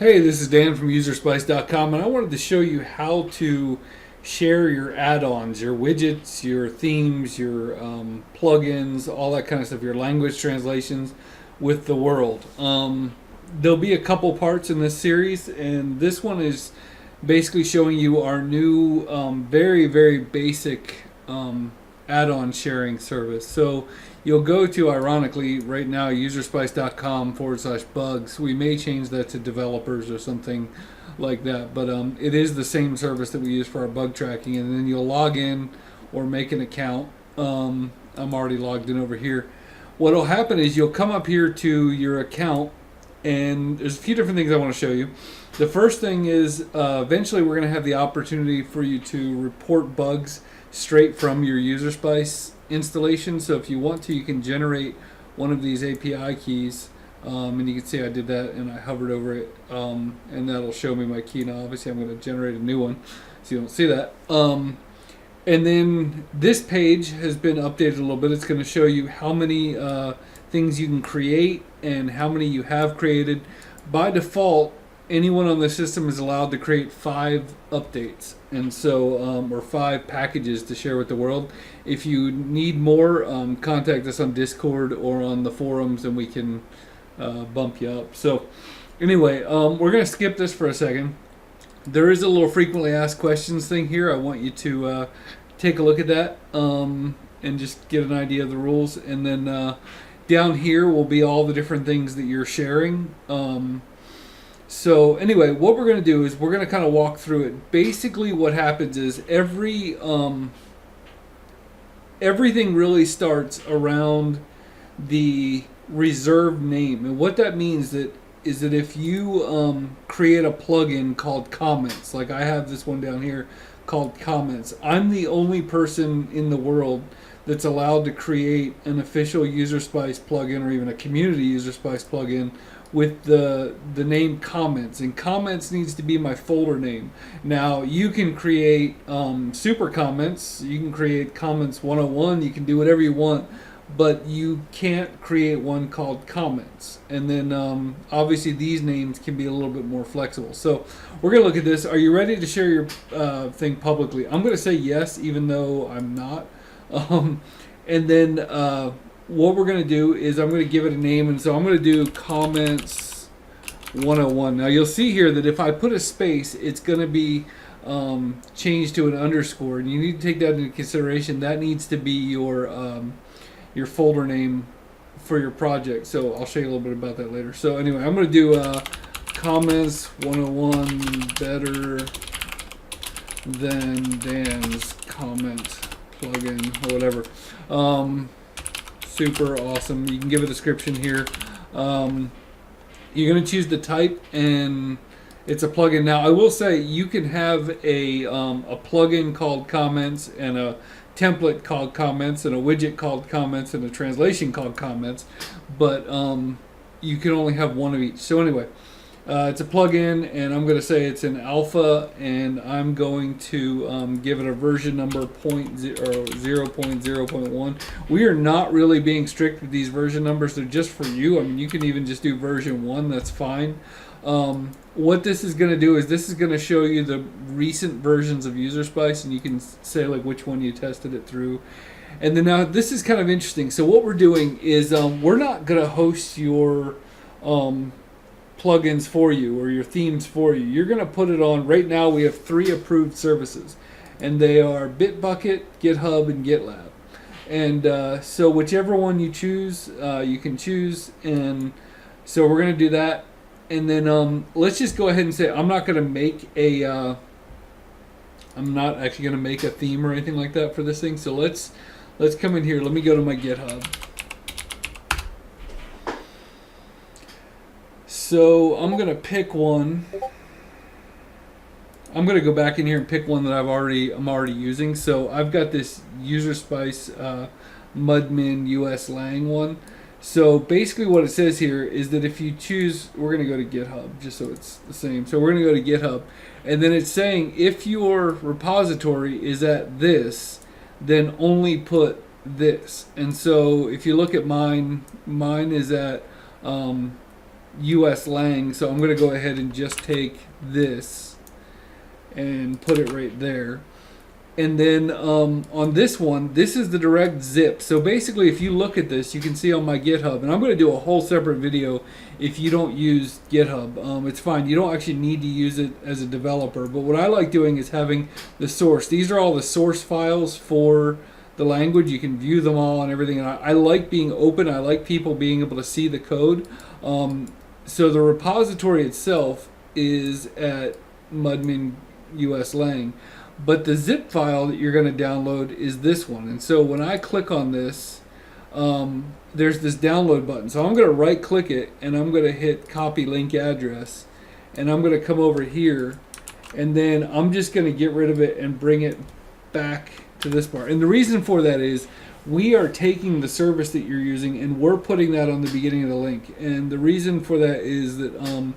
Hey, this is Dan from UserSpice.com, and I wanted to show you how to share your add-ons, your widgets, your themes, your plugins, all that kind of stuff, your language translations with the world. There'll be a couple parts in this series, and this one is basically showing you our new, very, very basic add-on sharing service. So you'll go to, ironically, right now, userspice.com/bugs. We may change that to developers or something like that, but it is the same service that we use for our bug tracking. And then you'll log in or make an account. I'm already logged in over here. What will happen is you'll come up here to your account, and there's a few different things I want to show you. The first thing is eventually we're going to have the opportunity for you to report bugs straight from your UserSpice installation. So if you want to, you can generate one of these API keys, and you can see I did that and I hovered over it, and that'll show me my key. Now obviously I'm going to generate a new one so you don't see that. And then this page has been updated a little bit. It's going to show you how many things you can create and how many you have created. By default, anyone on the system is allowed to create 5 updates, and so or 5 packages to share with the world. If you need more, contact us on Discord or on the forums, and we can bump you up. So anyway, we're going to skip this for a second. There is a little frequently asked questions thing here. I want you to take a look at that and just get an idea of the rules. And then down here will be all the different things that you're sharing. So anyway, what we're going to do is we're going to kind of walk through it. Basically what happens is everything really starts around the reserved name. And what that means is that if you create a plugin called comments, like I have this one down here called comments, I'm the only person in the world that's allowed to create an official UserSpice plugin or even a community UserSpice plugin with the name comments, and comments needs to be my folder name. Now you can create super comments, you can create comments 101, you can do whatever you want, but you can't create one called comments. And then obviously these names can be a little bit more flexible. So we're going to look at this. Are you ready to share your thing publicly? I'm going to say yes, even though I'm not. And then what we're going to do is I'm going to give it a name, and so I'm going to do comments 101. Now you'll see here that if I put a space, it's going to be changed to an underscore, and you need to take that into consideration. That needs to be your folder name for your project. So I'll show you a little bit about that later. So anyway, I'm going to do comments 101 better than Dan's comment plugin or whatever. Super awesome. You can give a description here. You're going to choose the type, and it's a plugin. Now I will say you can have a plugin called comments, and a template called comments, and a widget called comments, and a translation called comments, but you can only have one of each. So anyway, it's a plugin, and I'm going to say it's an alpha, and I'm going to give it a version number 0.0.1. We are not really being strict with these version numbers. They're just for you. I mean, you can even just do version 1. That's fine. What this is going to do is this is going to show you the recent versions of UserSpice, and you can say like which one you tested it through. And then now this is kind of interesting. So what we're doing is we're not going to host your plugins for you or your themes for you. You're going to put it on. Right now we have 3 approved services, and they are Bitbucket, GitHub, and GitLab. And so whichever one you choose, you can choose. And so we're going to do that. And then let's just go ahead and say I'm not going to make I'm not actually going to make a theme or anything like that for this thing. So let's come in here. Let me go to my GitHub. So I'm going to pick one. I'm going to go back in here and pick one that I'm already using. So I've got this UserSpice Mudmin US Lang one. So basically what it says here is that if you choose, we're going to go to GitHub just so it's the same. So we're going to go to GitHub, and then it's saying if your repository is at this, then only put this. And so if you look at mine is at US lang. So I'm going to go ahead and just take this and put it right there. And then on this one, this is the direct zip. So basically, if you look at this, you can see on my GitHub, and I'm going to do a whole separate video if you don't use GitHub. It's fine. You don't actually need to use it as a developer. But what I like doing is having the source. These are all the source files for the language. You can view them all and everything. And I like being open. I like people being able to see the code. So the repository itself is at mudmin US lang. But the zip file that you're going to download is this one. And so when I click on this, there's this download button. So I'm going to right click it and I'm going to hit copy link address. And I'm going to come over here and then I'm just going to get rid of it and bring it back to this part. And the reason for that is we are taking the service that you're using and we're putting that on the beginning of the link. And the reason for that is that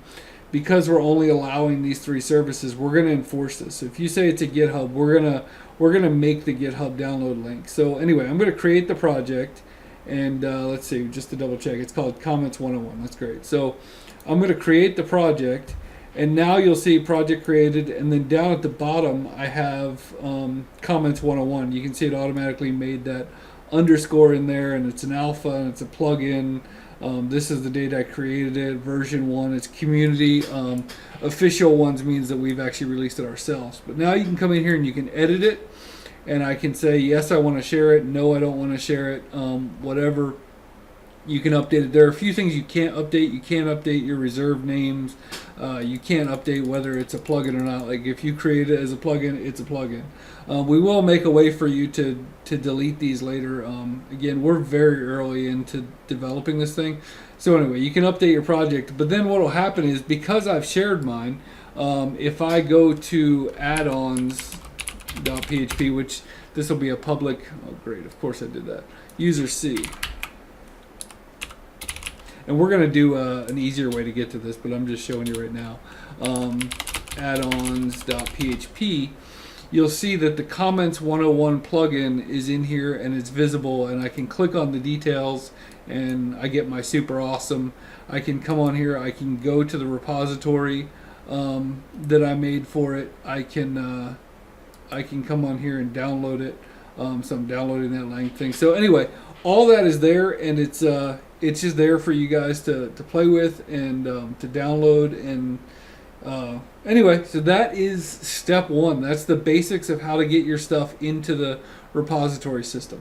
because we're only allowing these 3 services, we're going to enforce this. So if you say it's a GitHub, we're gonna make the GitHub download link. So anyway, I'm going to create the project, and let's see, just to double check, it's called Comments 101. That's great. So I'm going to create the project, and now you'll see project created, and then down at the bottom I have Comments 101. You can see it automatically made that underscore in there, and it's an alpha and it's a plugin. This is the date I created it, version 1, it's community. Official ones means that we've actually released it ourselves. But now you can come in here and you can edit it, and I can say, yes, I want to share it, no, I don't want to share it, whatever. You can update it. There are a few things you can't update. You can't update your reserved names. You can't update whether it's a plugin or not. Like if you create it as a plugin, it's a plugin. We will make a way for you to delete these later. Again, we're very early into developing this thing. So anyway, you can update your project. But then what will happen is, because I've shared mine, if I go to addons.php, which this will be a public, oh great, of course I did that, user C. And we're going to do an easier way to get to this, but I'm just showing you right now. Addons.php, you'll see that the Comments 101 plugin is in here and it's visible, and I can click on the details and I get my super awesome. I can come on here, I can go to the repository that I made for it. I can come on here and download it. So I'm downloading that lang thing. So anyway, all that is there, and it's just there for you guys to play with and to download. And anyway, so that is step 1. That's the basics of how to get your stuff into the repository system.